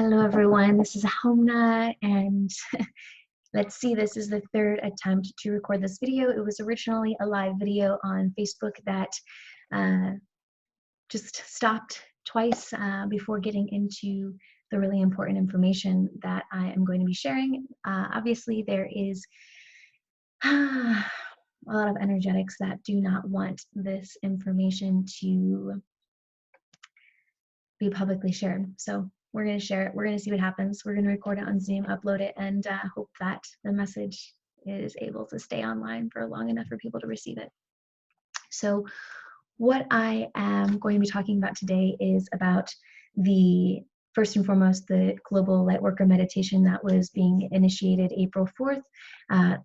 Hello everyone, this is Homna, and let's see, this is the third attempt to record this video. It was originally a live video on Facebook that just stopped twice before getting into the really important information that I am going to be sharing. Obviously, there is a lot of energetics that do not want this information to be publicly shared. So we're going to share it. We're going to see what happens. We're going to record it on Zoom, upload it, and hope that the message is able to stay online for long enough for people to receive it. So what I am going to be talking about today is about first and foremost, the global lightworker meditation that was being initiated April 4th,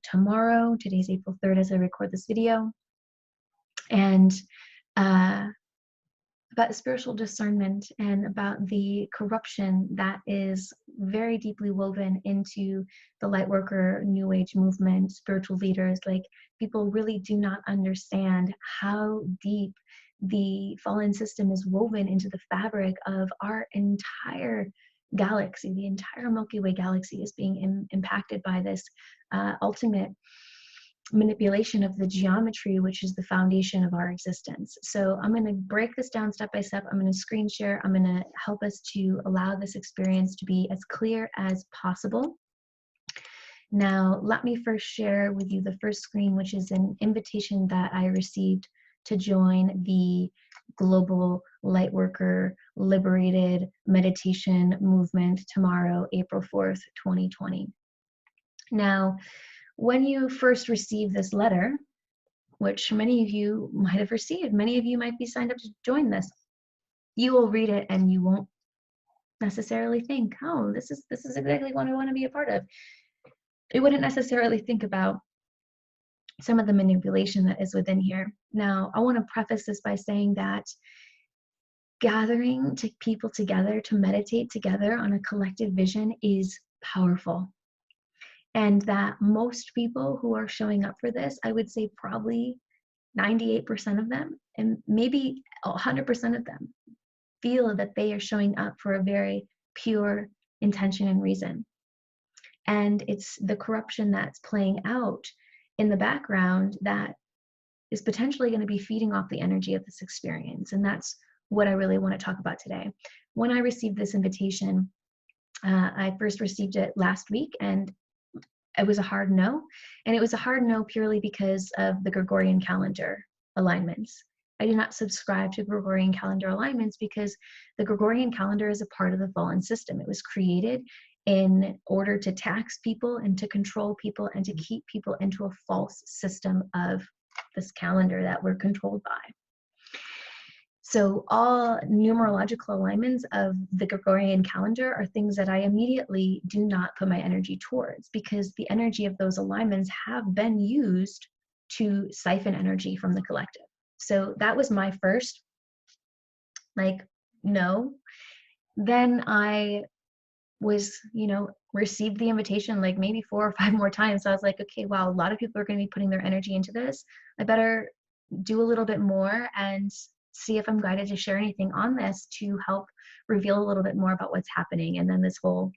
tomorrow. Today's April 3rd as I record this video. And about spiritual discernment and about the corruption that is very deeply woven into the lightworker, new age movement, spiritual leaders. Like, people really do not understand how deep the fallen system is woven into the fabric of our entire galaxy. The entire Milky Way galaxy is being impacted by this ultimate manipulation of the geometry, which is the foundation of our existence. So I'm going to break this down step by step. I'm going to screen share. I'm going to help us to allow this experience to be as clear as possible. Now, let me first share with you the first screen, which is an invitation that I received to join the Global Lightworker Liberated Meditation Movement tomorrow, April 4th, 2020. Now, when you first receive this letter, which many of you might have received, many of you might be signed up to join this, you will read it and you won't necessarily think, oh, this is exactly what I want to be a part of. You wouldn't necessarily think about some of the manipulation that is within here. Now, I want to preface this by saying that gathering people together to meditate together on a collective vision is powerful. And that most people who are showing up for this, I would say probably 98% of them, and maybe 100% of them, feel that they are showing up for a very pure intention and reason. And it's the corruption that's playing out in the background that is potentially going to be feeding off the energy of this experience. And that's what I really want to talk about today. When I received this invitation, I first received it last week, and it was a hard no. And it was a hard no purely because of the Gregorian calendar alignments. I do not subscribe to Gregorian calendar alignments because the Gregorian calendar is a part of the fallen system. It was created in order to tax people and to control people and to keep people into a false system of this calendar that we're controlled by. So all numerological alignments of the Gregorian calendar are things that I immediately do not put my energy towards, because the energy of those alignments have been used to siphon energy from the collective. So that was my first, no. Then I was, received the invitation maybe 4 or 5 more times. So I was like, okay, wow, a lot of people are going to be putting their energy into this. I better do a little bit more and see if I'm guided to share anything on this to help reveal a little bit more about what's happening. And then this whole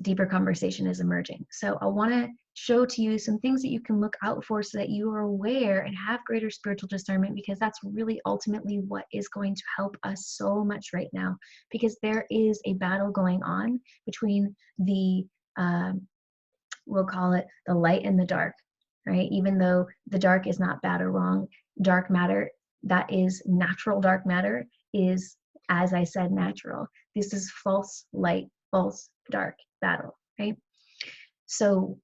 deeper conversation is emerging. So I want to show to you some things that you can look out for so that you are aware and have greater spiritual discernment, because that's really ultimately what is going to help us so much right now, because there is a battle going on between the, we'll call it the light and the dark, right? Even though the dark is not bad or wrong, dark matter, that is natural dark matter, is, as I said, natural. This is false light, false dark battle, right? So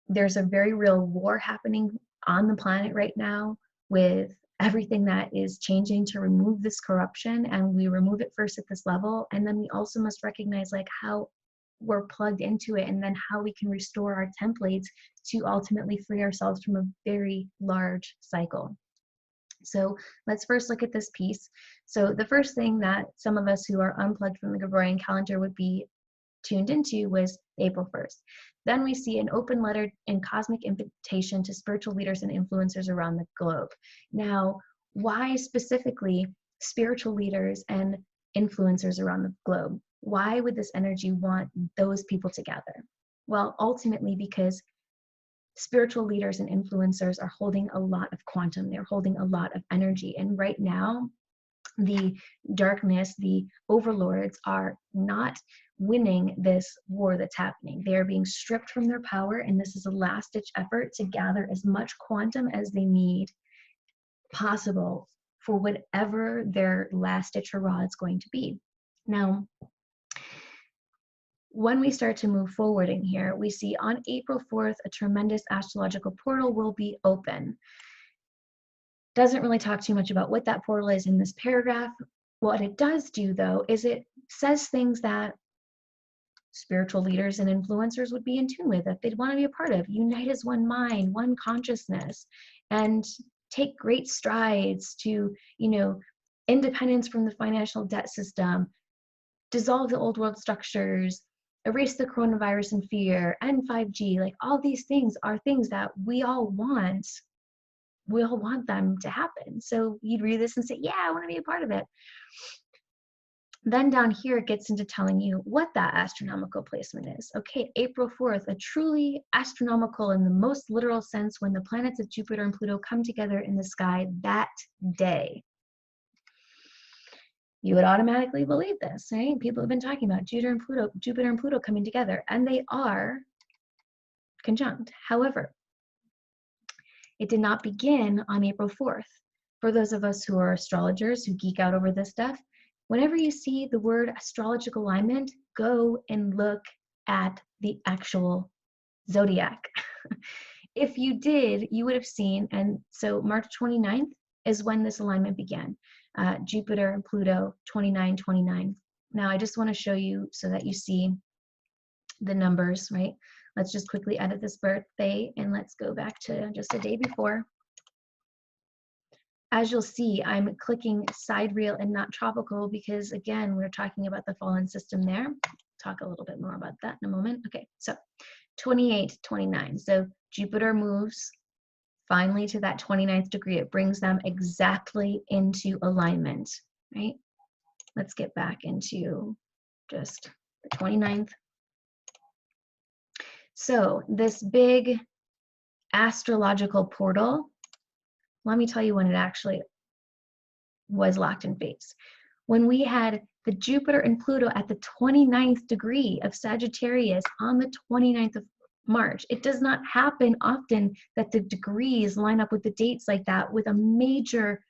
there's a very real war happening on the planet right now with everything that is changing to remove this corruption. And we remove it first at this level. And then we also must recognize how we're plugged into it, and then how we can restore our templates to ultimately free ourselves from a very large cycle. So let's first look at this piece. So the first thing that some of us who are unplugged from the Gregorian calendar would be tuned into was April 1st. Then we see an open letter and cosmic invitation to spiritual leaders and influencers around the globe. Now, why specifically spiritual leaders and influencers around the globe? Why would this energy want those people to gather? Well, ultimately because spiritual leaders and influencers are holding a lot of quantum, they're holding a lot of energy. And right now, the darkness, the overlords are not winning this war that's happening. They are being stripped from their power, and this is a last-ditch effort to gather as much quantum as they need possible for whatever their last-ditch hurrah is going to be. Now, when we start to move forward in here, we see on April 4th, a tremendous astrological portal will be open. Doesn't really talk too much about what that portal is in this paragraph. What it does do, though, is it says things that spiritual leaders and influencers would be in tune with, that they'd want to be a part of. Unite as one mind, one consciousness, and take great strides to, independence from the financial debt system, dissolve the old world structures, erase the coronavirus and fear, and 5G. Like, all these things are things that we all want. We all want them to happen. So you'd read this and say, yeah, I want to be a part of it. Then down here, it gets into telling you what that astronomical placement is. Okay, April 4th, a truly astronomical in the most literal sense, when the planets of Jupiter and Pluto come together in the sky that day. You would automatically believe this, right? People have been talking about Jupiter and Pluto coming together, and they are conjunct. However, it did not begin on April 4th. For those of us who are astrologers, who geek out over this stuff, whenever you see the word astrological alignment, go and look at the actual zodiac. If you did, you would have seen, and so March 29th is when this alignment began. Jupiter and Pluto, 29. Now, I just want to show you so that you see the numbers, right? Let's just quickly edit this birthday, and let's go back to just a day before. As you'll see, I'm clicking sidereal and not tropical because, again, we're talking about the fallen system there. Talk a little bit more about that in a moment. Okay, so 28, 29. So Jupiter moves finally to that 29th degree. It brings them exactly into alignment, right? Let's get back into just the 29th. So this big astrological portal, let me tell you when it actually was locked in phase. When we had the Jupiter and Pluto at the 29th degree of Sagittarius on the 29th of March. It does not happen often that the degrees line up with the dates like that with a major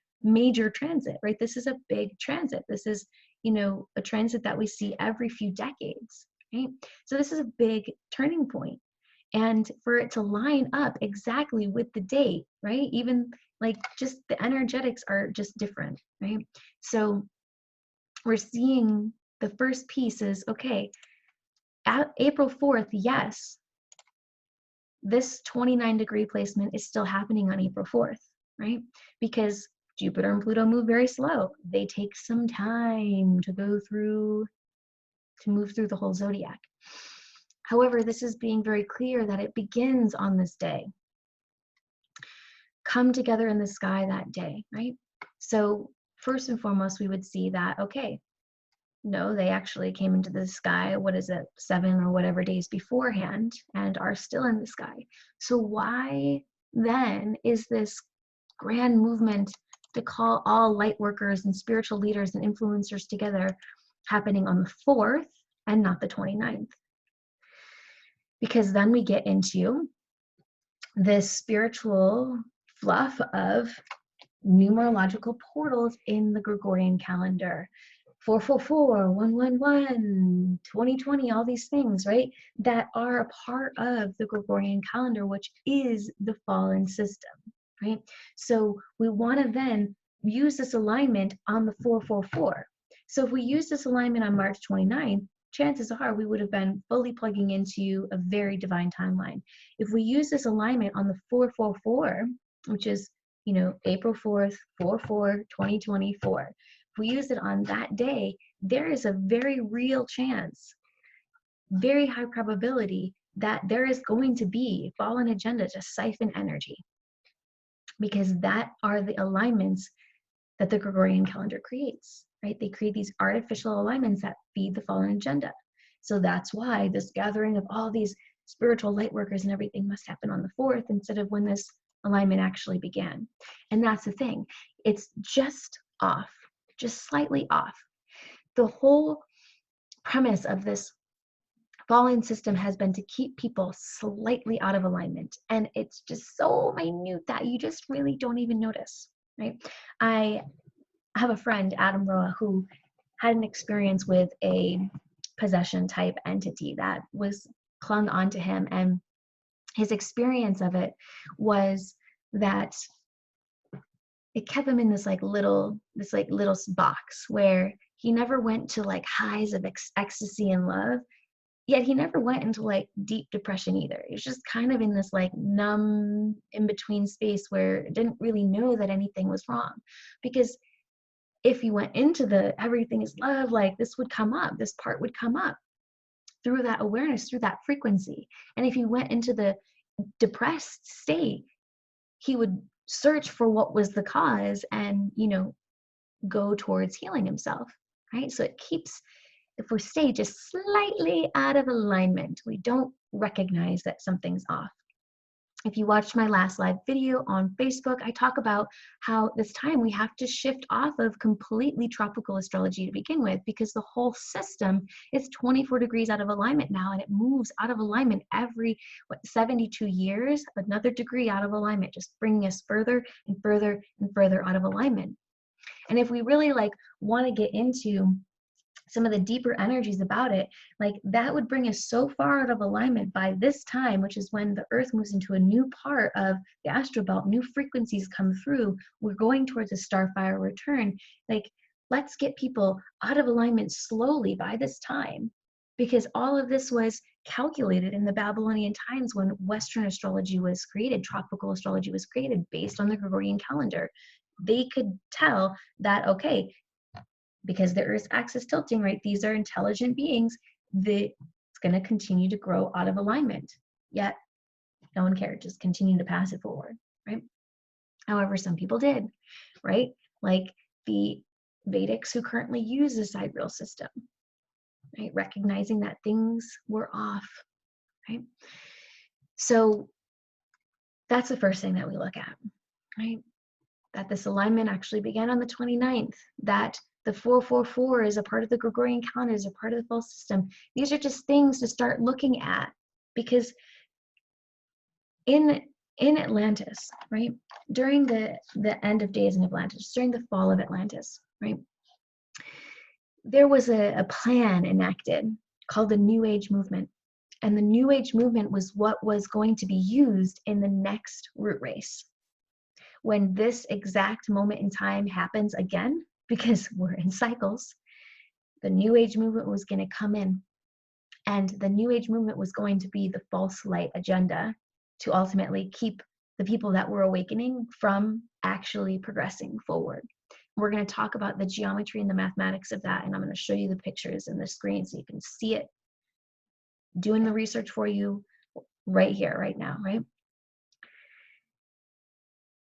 transit, right? This is a big transit. This is, a transit that we see every few decades, right? So this is a big turning point. And for it to line up exactly with the date, right? Even like just the energetics are just different, right? So we're seeing the first piece is, okay, at April 4th, yes, this 29-degree placement is still happening on April 4th, right? Because Jupiter and Pluto move very slow. They take some time to move through the whole zodiac. However, this is being very clear that it begins on this day. Come together in the sky that day, right? So first and foremost, we would see that, okay, no, they actually came into the sky, 7 or whatever days beforehand, and are still in the sky. So why then is this grand movement to call all light workers and spiritual leaders and influencers together happening on the 4th and not the 29th? Because then we get into this spiritual fluff of numerological portals in the Gregorian calendar. 444, 111, 2020, all these things, right? That are a part of the Gregorian calendar, which is the fallen system, right? So we want to then use this alignment on the 444. So if we use this alignment on March 29, chances are we would have been fully plugging into a very divine timeline. If we use this alignment on the 444, which is, April 4th, 4/4/2024, if we use it on that day, there is a very real chance, very high probability that there is going to be a fallen agenda to siphon energy, because that are the alignments that the Gregorian calendar creates, right? They create these artificial alignments that feed the fallen agenda. So that's why this gathering of all these spiritual light workers and everything must happen on the 4th instead of when this alignment actually began. And that's the thing. It's just off, just slightly off. The whole premise of this fallen system has been to keep people slightly out of alignment. And it's just so minute that you just really don't even notice, right? I have a friend, Adam Roa, who had an experience with a possession type entity that was clung onto him. And his experience of it was that it kept him in this little box where he never went to highs of ecstasy and love, yet he never went into deep depression either. He was just kind of in this numb in between space where it didn't really know that anything was wrong. Because if you went into the everything is love, this would come up, this part would come up through that awareness, through that frequency. And if you went into the depressed state, he would search for what was the cause and, go towards healing himself, right? So it keeps, if we stay just slightly out of alignment, we don't recognize that something's off. If you watched my last live video on Facebook, I talk about how this time we have to shift off of completely tropical astrology to begin with, because the whole system is 24 degrees out of alignment now, and it moves out of alignment every 72 years, another degree out of alignment, just bringing us further and further and further out of alignment. And if we really want to get into some of the deeper energies about it, that would bring us so far out of alignment by this time, which is when the earth moves into a new part of the astral belt, new frequencies come through, we're going towards a starfire return. Let's get people out of alignment slowly by this time, because all of this was calculated in the Babylonian times when Western astrology was created, tropical astrology was created based on the Gregorian calendar. They could tell that, okay, because the Earth's axis tilting, right? These are intelligent beings. It's going to continue to grow out of alignment. Yet, no one cared. Just continue to pass it forward, right? However, some people did, right? Like the Vedics who currently use the sidereal system, right? Recognizing that things were off, right? So that's the first thing that we look at, right? That this alignment actually began on the 29th, that the 444 is a part of the Gregorian calendar, is a part of the fall system. These are just things to start looking at, because in Atlantis, right, during the end of days in Atlantis, during the fall of Atlantis, right, there was a plan enacted called the New Age movement. And the New Age movement was what was going to be used in the next root race. When this exact moment in time happens again, because we're in cycles, the New Age movement was going to come in. And the New Age movement was going to be the false light agenda to ultimately keep the people that were awakening from actually progressing forward. We're going to talk about the geometry and the mathematics of that, and I'm going to show you the pictures in the screen so you can see it. Doing the research for you right here, right now, right?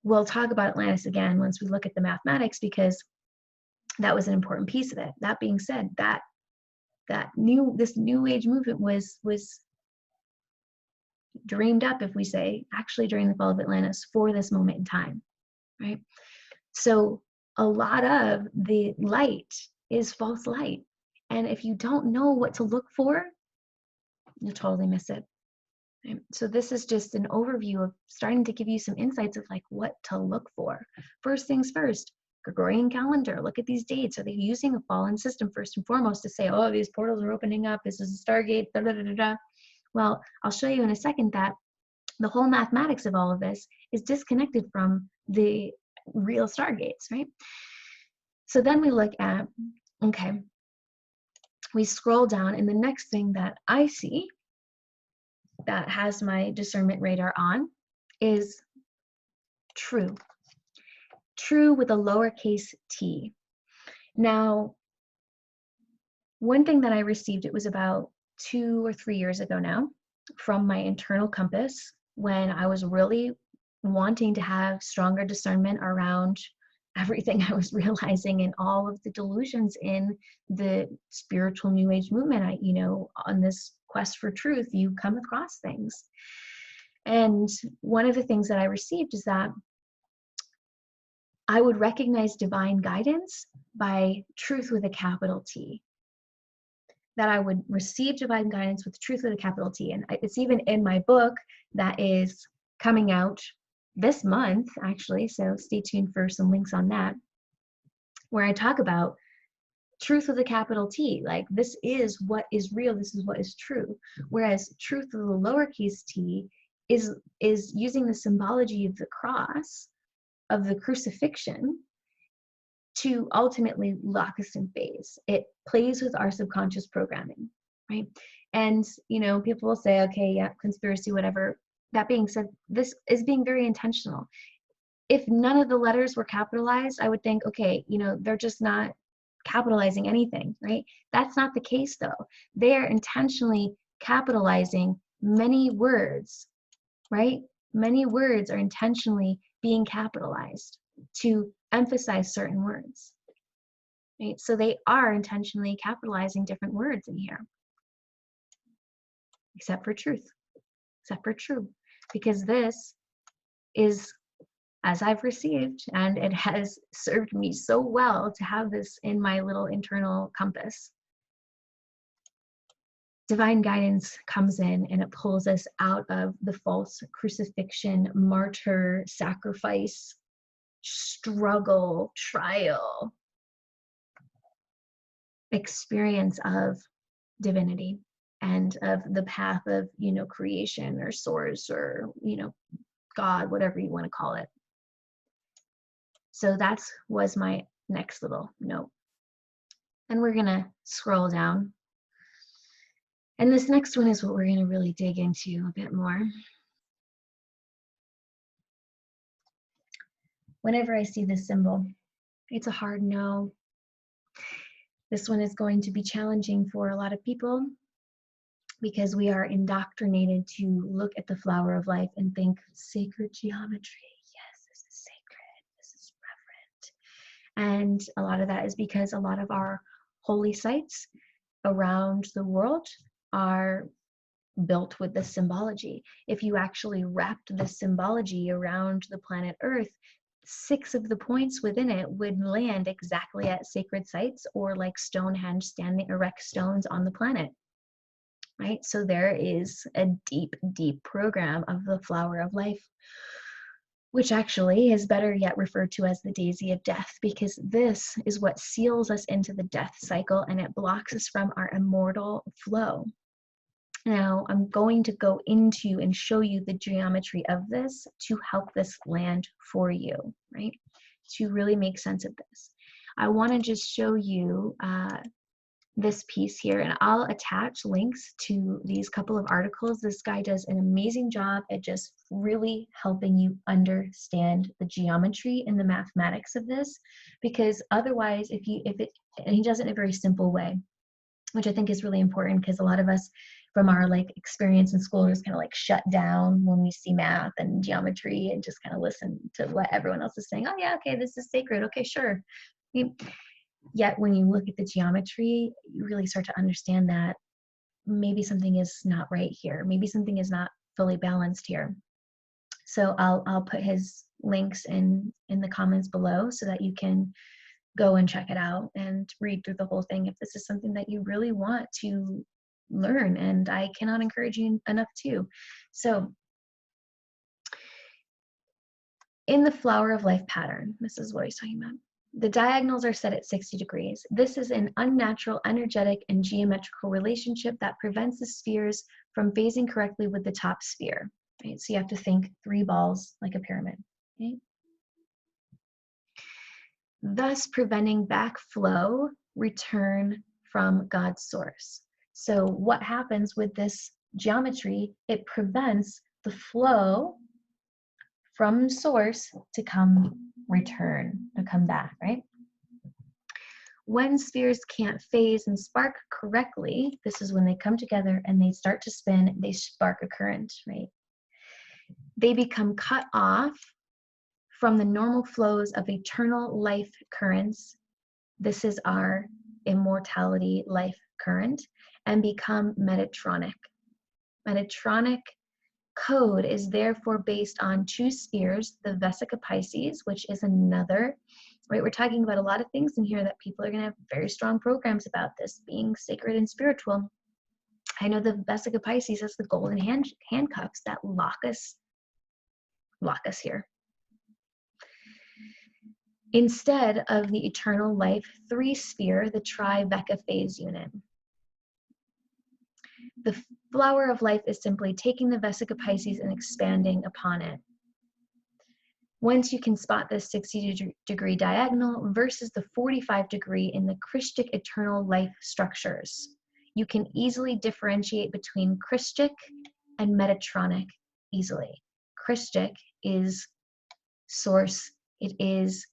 We'll talk about Atlantis again once we look at the mathematics, because that was an important piece of it. That being said, this New Age movement was dreamed up, if we say, actually during the fall of Atlantis for this moment in time, right? So a lot of the light is false light. And if you don't know what to look for, you'll totally miss it. Right? So this is just an overview of starting to give you some insights of what to look for. First things first, Gregorian calendar. Look at these dates. Are they using a fallen system first and foremost to say, oh, these portals are opening up, this is a Stargate, da da da da da. Well, I'll show you in a second that the whole mathematics of all of this is disconnected from the real Stargates, right? So then we look at, okay, we scroll down, and the next thing that I see that has my discernment radar on is true. True with a lowercase t. Now, one thing that I received, it was about 2 or 3 years ago now, from my internal compass, when I was really wanting to have stronger discernment around everything I was realizing and all of the delusions in the spiritual New Age movement. On this quest for truth, you come across things. And one of the things that I received is that I would recognize divine guidance by truth with a capital T. That I would receive divine guidance with truth with a capital T. And it's even in my book that is coming out this month, actually. So stay tuned for some links on that, where I talk about truth with a capital T. Like, this is what is real. This is what is true. Whereas truth with a lowercase t is using the symbology of the cross, of the crucifixion, to ultimately lock us in phase. It plays with our subconscious programming, right? And, people will say, okay, yeah, conspiracy, whatever. That being said, this is being very intentional. If none of the letters were capitalized, I would think, okay, they're just not capitalizing anything, right? That's not the case, though. They are intentionally capitalizing many words, right? Many words are intentionally being capitalized to emphasize certain words, right? So they are intentionally capitalizing different words in here, except for truth, except for true, because this is as I've received, and it has served me so well to have this in my little internal compass. Divine guidance comes in and it pulls us out of the false crucifixion, martyr, sacrifice, struggle, trial experience of divinity and of the path of, creation or source or, God, whatever you want to call it. So that was my next little note. And we're going to scroll down. And this next one is what we're going to really dig into a bit more. Whenever I see this symbol, it's a hard no. This one is going to be challenging for a lot of people because we are indoctrinated to look at the flower of life and think sacred geometry. Yes, this is sacred. This is reverent. And a lot of that is because a lot of our holy sites around the world are built with this symbology. If you actually wrapped the symbology around the planet Earth, 6 of the points within it would land exactly at sacred sites, or like Stonehenge, standing erect stones on the planet, right? So there is a deep, deep program of the flower of life, which actually is better yet referred to as the daisy of death, because this is what seals us into the death cycle and it blocks us from our immortal flow. Now, I'm going to go into and show you the geometry of this to help this land for you, right? To really make sense of this. I want to just show you this piece here, and I'll attach links to these couple of articles. This guy does an amazing job at just really helping you understand the geometry and the mathematics of this, because otherwise, and he does it in a very simple way, which I think is really important, because a lot of us from our experience in school just kind of shut down when we see math and geometry and just kind of listen to what everyone else is saying. Oh yeah, okay, this is sacred. Okay, sure. Yet when you look at the geometry, you really start to understand that maybe something is not right here. Maybe something is not fully balanced here. So I'll put his links in the comments below so that you can go and check it out and read through the whole thing if this is something that you really want to learn, and I cannot encourage you enough to. So in the flower of life pattern, this is what he's talking about. The diagonals are set at 60 degrees. This is an unnatural, energetic, and geometrical relationship that prevents the spheres from phasing correctly with the top sphere. Right? So you have to think 3 balls like a pyramid. Okay? Thus preventing backflow return from God's source. So what happens with this geometry? It prevents the flow from source to come back, right? When spheres can't phase and spark correctly, this is when they come together and they start to spin, they spark a current, right? They become cut off from the normal flows of eternal life currents, this is our immortality life current, and become Metatronic. Metatronic code is therefore based on two spheres, the Vesica Pisces, which is another, right? We're talking about a lot of things in here that people are going to have very strong programs about this being sacred and spiritual. I know the Vesica Pisces has the golden handcuffs that lock us here. Instead of the eternal life 3-sphere, the Triveca phase unit. The flower of life is simply taking the Vesica Pisces and expanding upon it. Once you can spot the 60-degree diagonal versus the 45-degree in the Christic eternal life structures, you can easily differentiate between Christic and Metatronic easily. Christic is source, it is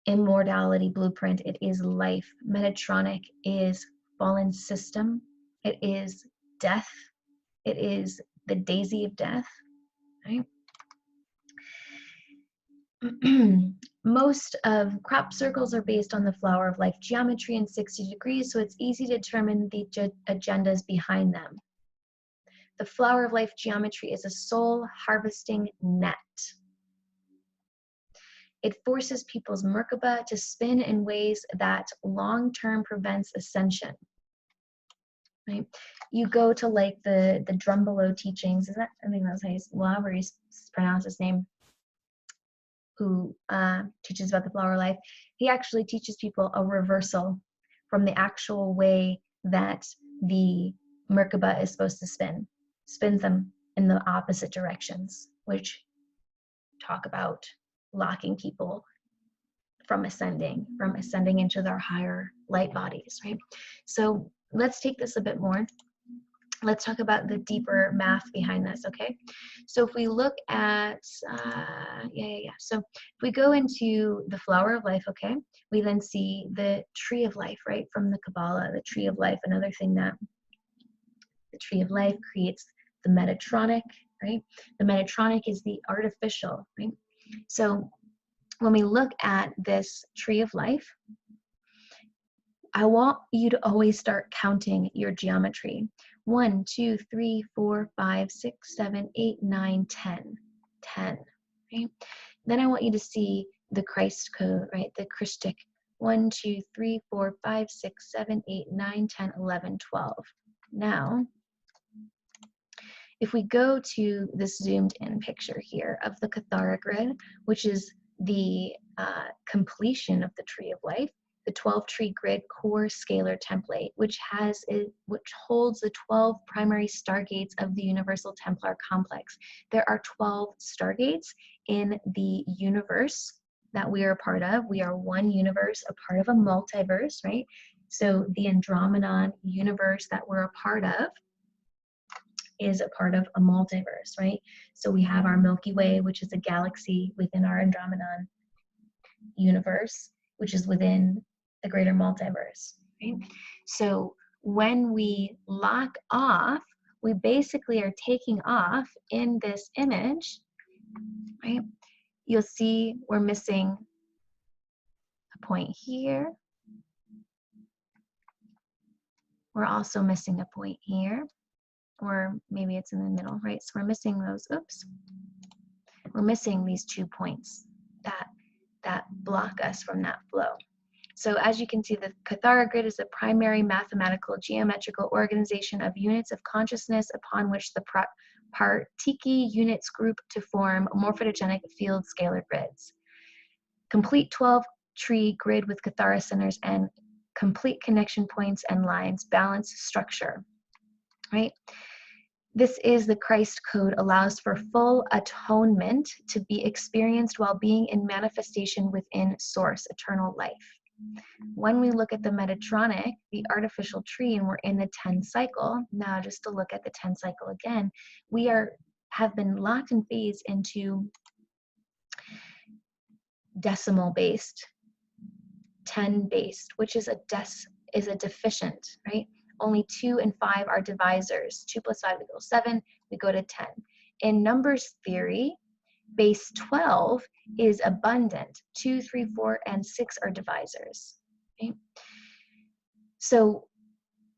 immortality blueprint, it is life. Metatronic is fallen system, it is death, it is the daisy of death, right? Most of crop circles are based on the flower of life geometry in 60 degrees, so it's easy to determine the agendas behind them. The flower of life geometry is a soul harvesting net. It forces people's Merkaba to spin in ways that long-term prevents ascension. Right? You go to like the Drumbalo teachings, is that, I think that's however you pronounce his name, who teaches about the flower of life. He actually teaches people a reversal from the actual way that the Merkaba is supposed to spin. Spins them in the opposite directions, which talk about locking people from ascending into their higher light bodies, right? So let's take this a bit more. Let's talk about the deeper math behind this, okay? So if we look at, So if we go into the flower of life, okay, we then see the tree of life, right, from the Kabbalah, the tree of life, another thing that the tree of life creates the Metatronic, right? The Metatronic is the artificial, right? So when we look at this tree of life, I want you to always start counting your geometry. 1, 2, 3, 4, 5, 6, 7, 8, 9, 10. 10, right? Then I want you to see the Christ code, right? The Christic. 1, 2, 3, 4, 5, 6, 7, 8, 9, 10, 11, 12. Now, if we go to this zoomed in picture here of the Kathara grid, which is the completion of the tree of life, the 12-tree grid core scalar template, which holds the 12 primary stargates of the Universal Templar complex. There are 12 stargates in the universe that we are a part of. We are one universe, a part of a multiverse, right? So the Andromedan universe that we're a part of is a part of a multiverse, right? So we have our Milky Way, which is a galaxy within our Andromedan universe, which is within the greater multiverse, right? So when we lock off, we basically are taking off in this image, right? You'll see we're missing a point here. We're also missing a point here, or maybe it's in the middle, right? So we're missing those, we're missing these 2 points that block us from that flow. So as you can see, the Kathara grid is a primary mathematical geometrical organization of units of consciousness upon which the Partiki units group to form morphogenic field scalar grids. Complete 12-tree grid with Kathara centers and complete connection points and lines, balanced structure, right? This is the Christ code, allows for full atonement to be experienced while being in manifestation within source, eternal life. When we look at the Metatronic, the artificial tree, and we're in the 10 cycle, now just to look at the 10 cycle again, we have been locked in phase into decimal based, 10 based, which is a deficient, right? Only 2 and 5 are divisors. 2 plus 5 equals 7, we go to 10. In numbers theory, Base 12 is abundant. 2, 3, 4, and 6 are divisors. Okay? So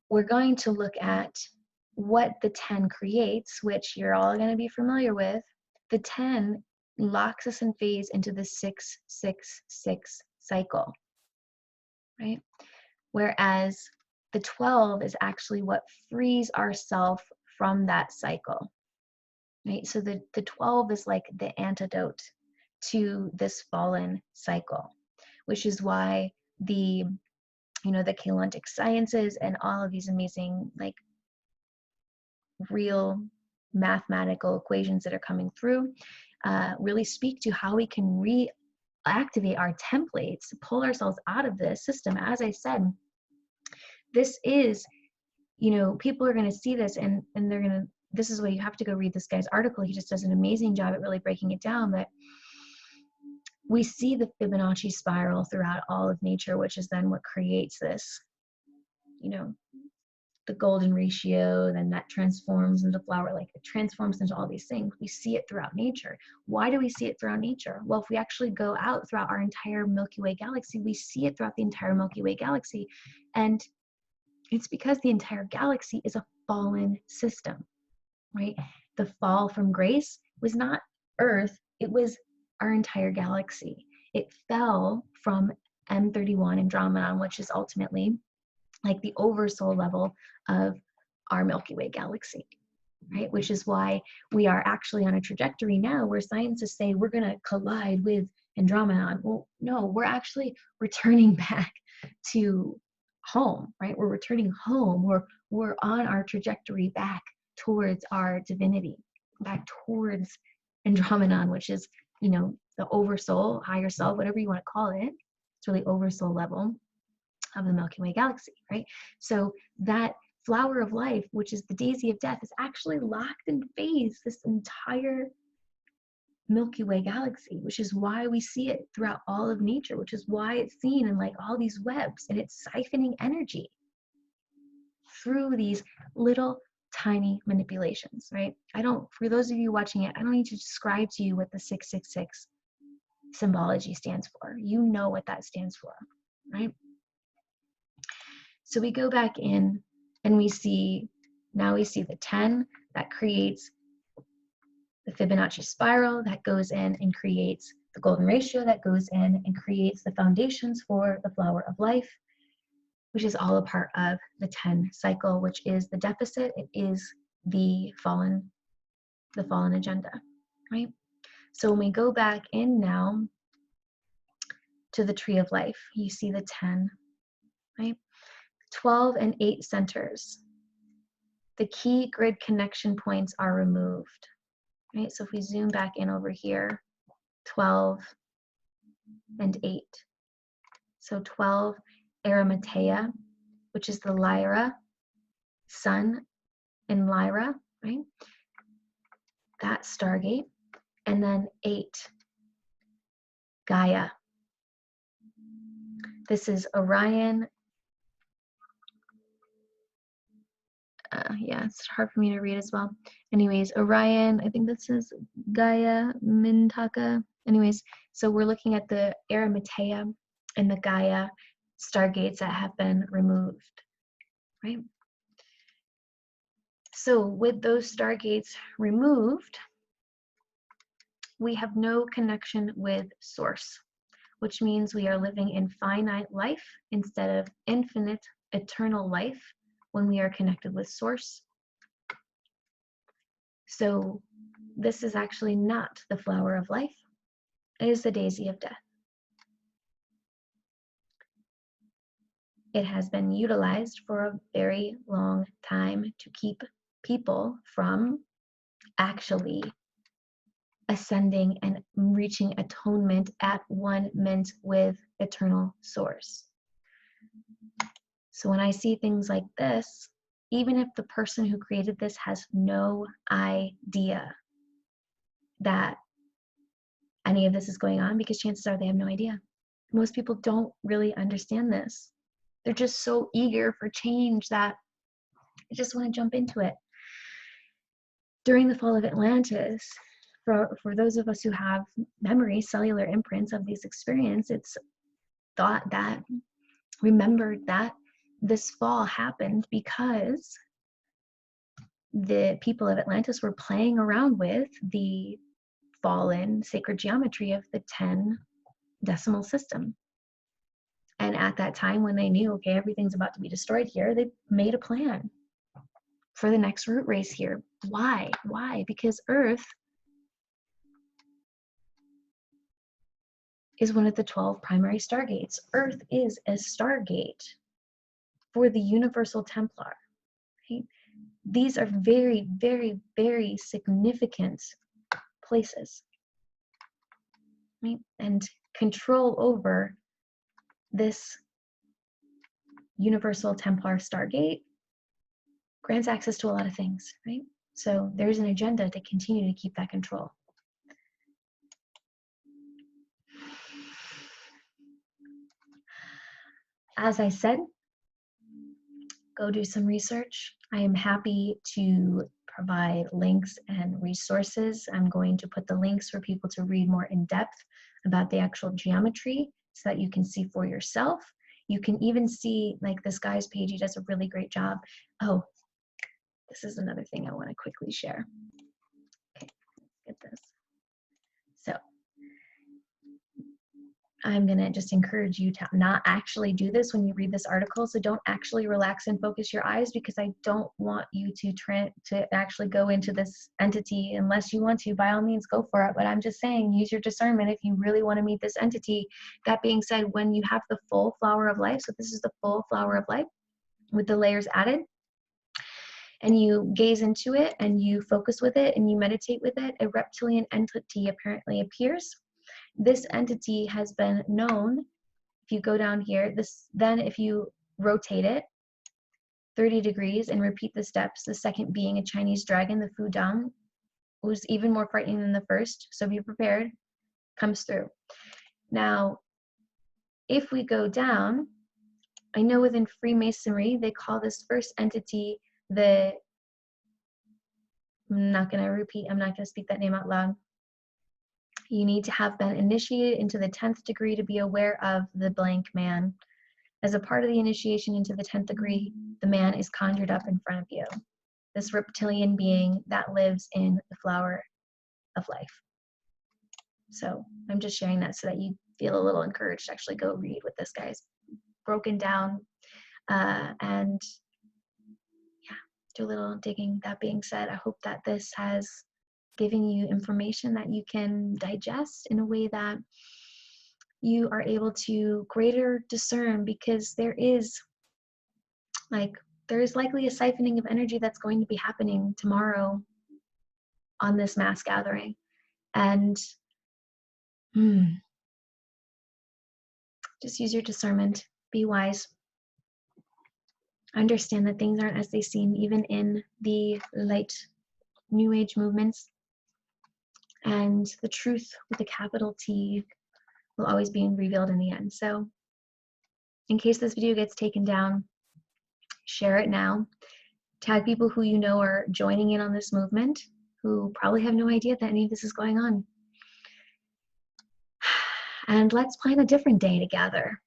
we're going to look at what the 10 creates, which you're all going to be familiar with. The 10 locks us in phase into the 6-6-6 cycle, right? Whereas the 12 is actually what frees ourselves from that cycle, right? So the 12 is like the antidote to this fallen cycle, which is why the Keylontic Sciences and all of these amazing, like, real mathematical equations that are coming through really speak to how we can reactivate our templates, pull ourselves out of this system. As I said, this is, people are going to see this and they're going to, this is why you have to go read this guy's article. He just does an amazing job at really breaking it down. But we see the Fibonacci spiral throughout all of nature, which is then what creates this, the golden ratio, then that transforms into flower, like it transforms into all these things. We see it throughout nature. Why do we see it throughout nature? Well, if we actually go out throughout our entire Milky Way galaxy, we see it throughout the entire Milky Way galaxy. And it's because the entire galaxy is a fallen system, right? The fall from grace was not Earth, it was our entire galaxy. It fell from M31 Andromeda, which is ultimately like the oversoul level of our Milky Way galaxy, right? Which is why we are actually on a trajectory now where scientists say we're going to collide with Andromeda. Well, no, we're actually returning back to home, right? We're returning home. We're on our trajectory back towards our divinity, back towards Andromeda, which is, the oversoul, higher self, whatever you want to call it. It's really oversoul level of the Milky Way galaxy, right? So that flower of life, which is the daisy of death, is actually locked in phase this entire Milky Way galaxy, which is why we see it throughout all of nature, which is why it's seen in like all these webs, and it's siphoning energy through these little tiny manipulations, right? For those of you watching it, I don't need to describe to you what the 666 symbology stands for. You know what that stands for, right? So we go back in and we see the 10 that creates the Fibonacci spiral, that goes in and creates the golden ratio, that goes in and creates the foundations for the flower of life, which is all a part of the 10 cycle, which is the deficit. It is the fallen agenda, right? So when we go back in now to the tree of life, you see the 10, right? 12 and 8 centers. The key grid connection points are removed, right? So if we zoom back in over here, 12 and 8. So 12, Arimathea, which is the Lyra, sun in Lyra, right? That Stargate. And then 8, Gaia. This is Orion. Yeah, it's hard for me to read as well. Anyways, Orion, I think this is Gaia Mintaka. Anyways, so we're looking at the Arimathea and the Gaia stargates that have been removed, right? So with those stargates removed, we have no connection with source, which means we are living in finite life instead of infinite, eternal life when we are connected with source. So this is actually not the flower of life. It is the daisy of death. It has been utilized for a very long time to keep people from actually ascending and reaching atonement at one-ment with eternal source. So when I see things like this, even if the person who created this has no idea that any of this is going on, because chances are they have no idea. Most people don't really understand this. They're just so eager for change that they just want to jump into it. During the fall of Atlantis, for those of us who have memory, cellular imprints of these experience, it's thought that, remembered that this fall happened because the people of Atlantis were playing around with the fallen sacred geometry of the 10 decimal system. And at that time, when they knew, okay, everything's about to be destroyed here, they made a plan for the next root race here. Why? Why? Because Earth is one of the 12 primary stargates. Earth is a stargate for the Universal Templar. Right? These are very, very, very significant places. Right? And control over this Universal Templar Stargate grants access to a lot of things, right? So there's an agenda to continue to keep that control. As I said, go do some research. I am happy to provide links and resources. I'm going to put the links for people to read more in depth about the actual geometry so that you can see for yourself. You can even see, like this guy's page, he does a really great job. Oh, this is another thing I want to quickly share. Okay, let's get this. So I'm going to just encourage you to not actually do this when you read this article. So don't actually relax and focus your eyes, because I don't want you to actually go into this entity unless you want to. By all means, go for it. But I'm just saying, use your discernment if you really want to meet this entity. That being said, when you have the full flower of life, so this is the full flower of life with the layers added, and you gaze into it and you focus with it and you meditate with it, a reptilian entity apparently appears. This entity has been known, if you go down here, then if you rotate it 30 degrees and repeat the steps, the second being a Chinese dragon, the Fu Dang, who's even more frightening than the first, so be prepared, comes through. Now, if we go down, I know within Freemasonry, they call this first entity I'm not going to speak that name out loud. You need to have been initiated into the 10th degree to be aware of the blank man. As a part of the initiation into the 10th degree, the man is conjured up in front of you. This reptilian being that lives in the flower of life. So I'm just sharing that so that you feel a little encouraged to actually go read what this guy's broken down and yeah, do a little digging. That being said, I hope that this has given you information that you can digest in a way that you are able to greater discern, because there is likely a siphoning of energy that's going to be happening tomorrow on this mass gathering. And just use your discernment, be wise, understand that things aren't as they seem, even in the light new age movements. And the truth with a capital T will always be revealed in the end. So in case this video gets taken down, share it now. Tag people who you know are joining in on this movement, who probably have no idea that any of this is going on. And let's plan a different day to gather.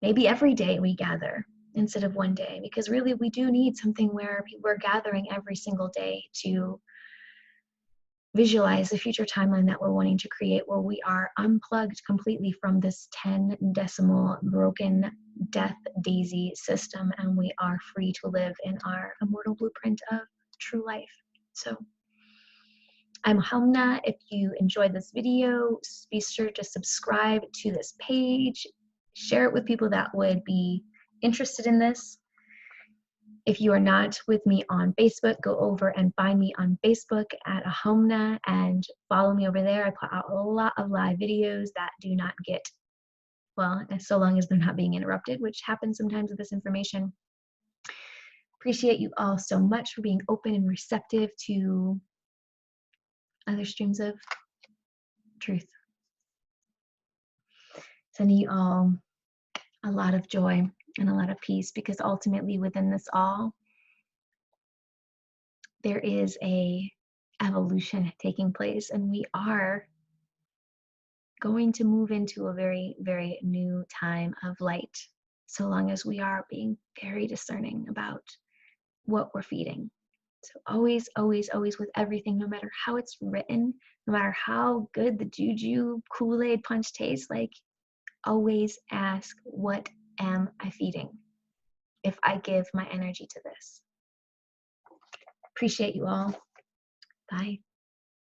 Maybe every day we gather instead of one day, because really we do need something where people are gathering every single day to visualize the future timeline that we're wanting to create, where we are unplugged completely from this 10 decimal broken death daisy system, and we are free to live in our immortal blueprint of true life. So I'm Hamna. If you enjoyed this video, be sure to subscribe to this page, share it with people that would be interested in this. If you are not with me on Facebook, go over and find me on Facebook at Ahomna and follow me over there. I put out a lot of live videos that do not get, well, so long as they're not being interrupted, which happens sometimes with this information. Appreciate you all so much for being open and receptive to other streams of truth. Sending you all a lot of joy and a lot of peace, because ultimately within this all, there is a evolution taking place, and we are going to move into a very, very new time of light, so long as we are being very discerning about what we're feeding. So always, always, always with everything, no matter how it's written, no matter how good the juju Kool-Aid punch tastes, like, always ask, what am I feeding if I give my energy to this? Appreciate you all. Bye.